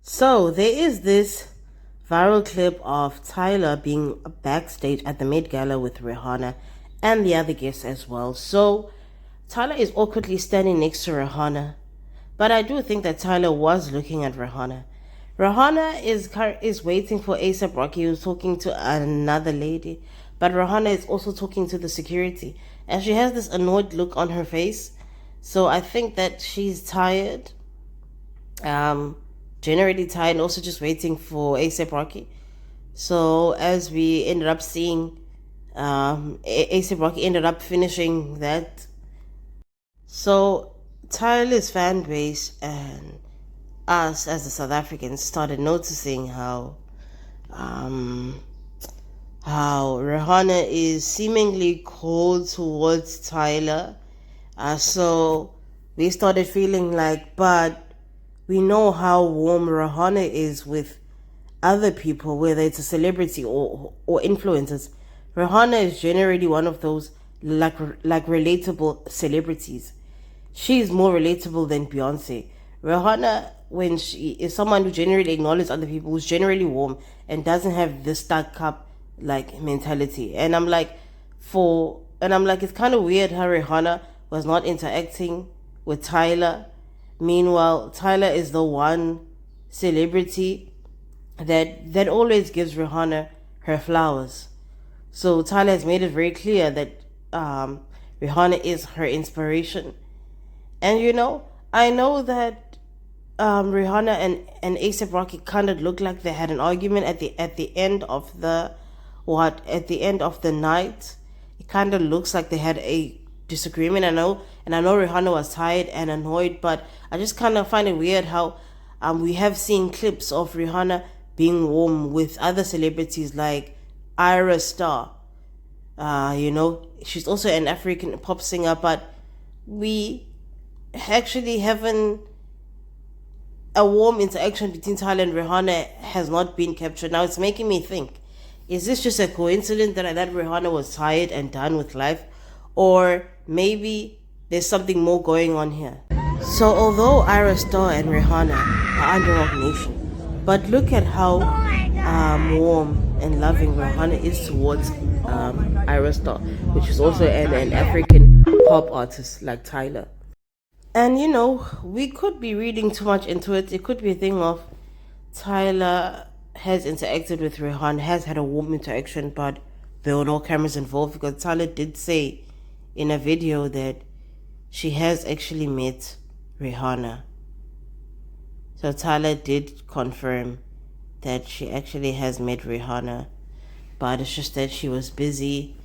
So there is this viral clip of Tyla being backstage at the Met Gala with Rihanna and the other guests as well. So Tyla is awkwardly standing next to Rihanna, but I do think that Tyla was looking at Rihanna. Rihanna is waiting for ASAP Rocky, who's talking to another lady, but Rihanna is also talking to the security, and she has this annoyed look on her face. So I think that she's tired, um, generally tired, and also just waiting for ASAP Rocky. So as we ended up seeing, ASAP Rocky ended up finishing that. So Tyler's fan base and us as the South Africans started noticing um, how Rihanna is seemingly cold towards Tyler. So we started feeling like, but we know how warm Rihanna is with other people, whether it's a celebrity or influencers. Rihanna is generally one of those like relatable celebrities. She's more relatable than Beyonce. Rihanna, when she is someone who generally acknowledges other people, who's generally warm and doesn't have this stuck up like mentality. And I'm like, it's kind of weird how Rihanna was not interacting with Tyla. Meanwhile, Tyla is the one celebrity that always gives Rihanna her flowers. So Tyla has made it very clear that Rihanna is her inspiration. And I know that Rihanna and ASAP Rocky kind of looked like they had an argument at the end of the end of the night. It kind of looks like they had a disagreement. I know Rihanna was tired and annoyed, but I just kind of find it weird how we have seen clips of Rihanna being warm with other celebrities like Ira Star. She's also an African pop singer, but we actually haven't a warm interaction between Tyler and Rihanna has not been captured. Now it's making me think, is this just a coincidence that Rihanna was tired and done with life? Or maybe there's something more going on here. So although Ira Star and Rihanna are under Rock Nation, but look at how warm and loving Rihanna is towards Ira Star, which is also an African pop artist like Tyler. And we could be reading too much into it. It could be a thing of Tyler has interacted with Rihanna, has had a warm interaction, but there were no cameras involved because Tyler did say in a video that she has actually met Rihanna. So Tyler did confirm that she actually has met Rihanna, but it's just that she was busy,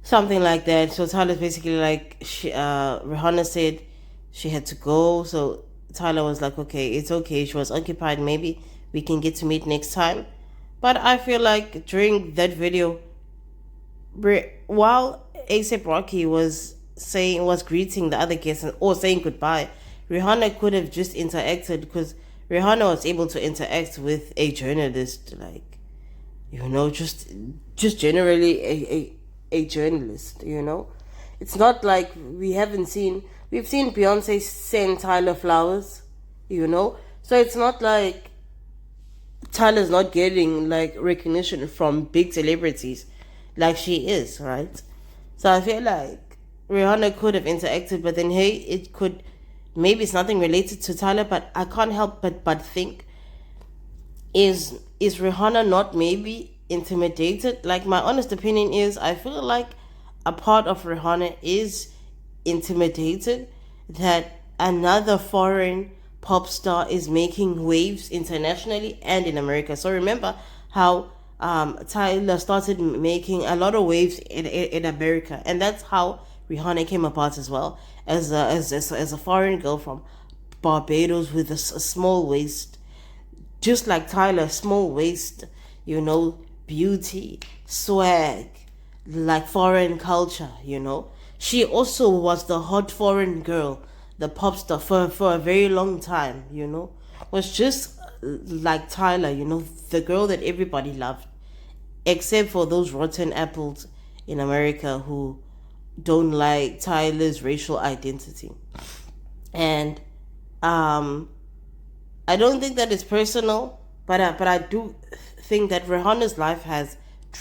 something like that. So Tyler's basically like, Rihanna said she had to go, so Tyler was like, okay, it's okay, she was occupied, maybe we can get to meet next time. But I feel like during that video, while ASAP Rocky was greeting the other guests or saying goodbye, Rihanna could have just interacted, because Rihanna was able to interact with a journalist, like, just generally a journalist. It's not like we've seen Beyonce send Tyler flowers, so it's not like Tyler's not getting like recognition from big celebrities like she is, right? So I feel like Rihanna could have interacted, but then hey, maybe it's nothing related to Tyler, but I can't help but think, is Rihanna not maybe intimidated? Like, my honest opinion is, I feel like a part of Rihanna is intimidated that another foreign pop star is making waves internationally and in America. So remember how Tyler started making a lot of waves in America, and that's how Rihanna came apart as well, as a foreign girl from Barbados with a small waist, just like Tyler, small waist, beauty, swag, like foreign culture. She also was the hot foreign girl, the pop star for a very long time. Was just like Tyler, the girl that everybody loved, except for those rotten apples in America who don't like Tyler's racial identity. And I don't think that it's personal, but I do think that Rihanna's life has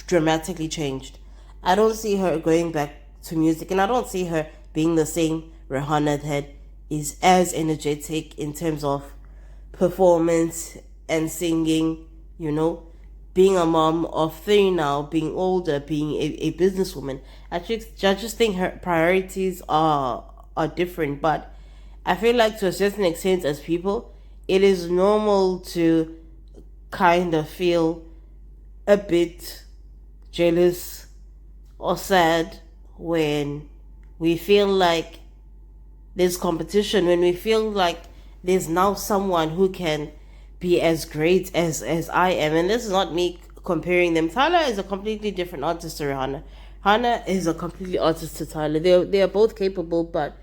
dramatically changed. I don't see her going back to music, and I don't see her being the same Rihanna that is as energetic in terms of performance and singing, you know, being a mom of three now, being older, being a businesswoman. I just think her priorities are different, but I feel like to a certain extent as people, it is normal to kind of feel a bit jealous or sad when we feel like there's competition, when we feel like there's now someone who can be as great as I am. And this is not me comparing them. Tyla is a completely different artist to Rihanna. Rihanna is a completely artist to Tyla. They are both capable, but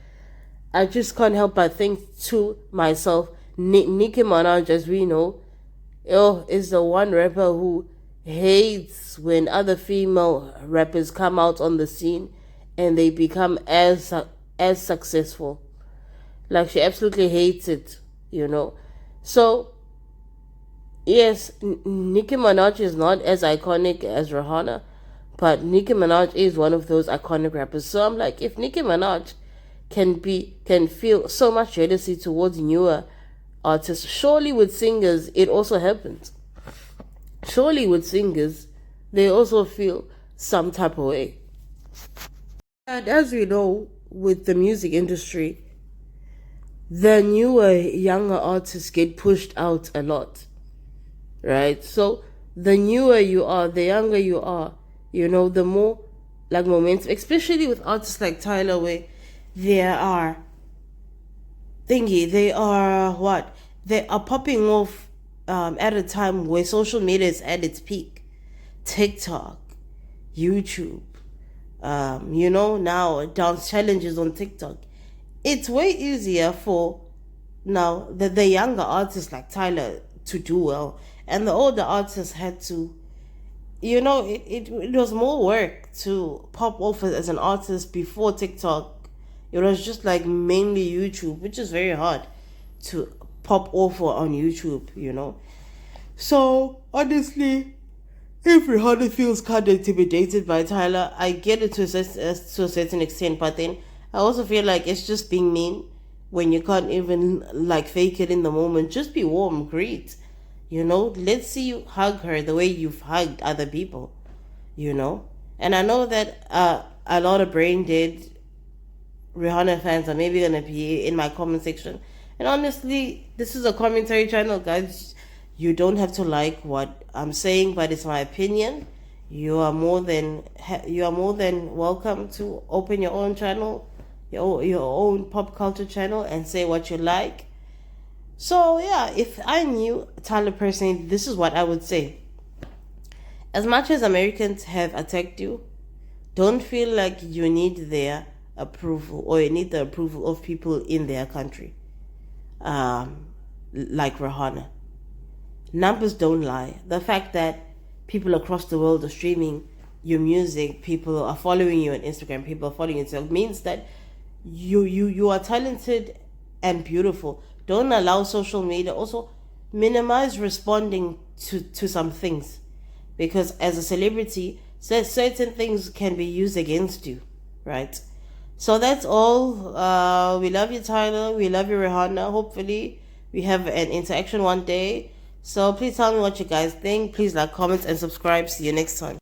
I just can't help but think to myself, Nicki Minaj, as we know, is the one rapper who hates when other female rappers come out on the scene and they become as successful. Like, she absolutely hates it, you know. So yes, Nicki Minaj is not as iconic as Rihanna, but Nicki Minaj is one of those iconic rappers. So I'm like, if Nicki Minaj can feel so much jealousy towards newer artists, surely with singers it also happens. Surely with singers, they also feel some type of way. And as we know, with the music industry, the newer, younger artists get pushed out a lot, right? So the newer you are, the younger you are, you know, the more like momentum, especially with artists like Tyla, where they are they are popping off at a time where social media is at its peak. TikTok, YouTube, you know, now dance challenges on TikTok. It's way easier for now the younger artists like Tyla to do well, and the older artists had to, you know, it was more work to pop off as an artist before TikTok. It was just like mainly YouTube, which is very hard to pop off on YouTube, you know. So honestly, if Rihanna feels kind of intimidated by Tyla, I get it to a certain extent, but then I also feel like it's just being mean when you can't even like fake it in the moment. Just be warm, greet, you know. Let's see you hug her the way you've hugged other people, you know. And I know that a lot of brain dead Rihanna fans are maybe gonna be in my comment section. And honestly, this is a commentary channel, guys. You don't have to like what I'm saying, but it's my opinion. You are more than welcome to open your own channel, your own pop culture channel, and say what you like. So yeah, if I knew Tyler personally, this is what I would say. As much as Americans have attacked you, don't feel like you need their approval or you need the approval of people in their country. Like Rihanna. Numbers don't lie. The fact that people across the world are streaming your music, people are following you on Instagram, people are following you, so it means that you are talented and beautiful. Don't allow social media also minimize responding to some things, because as a celebrity, certain things can be used against you, right? So that's all. We love you, Tyler. We love you, Rihanna. Hopefully we have an interaction one day. So please tell me what you guys think. Please like, comment, and subscribe. See you next time.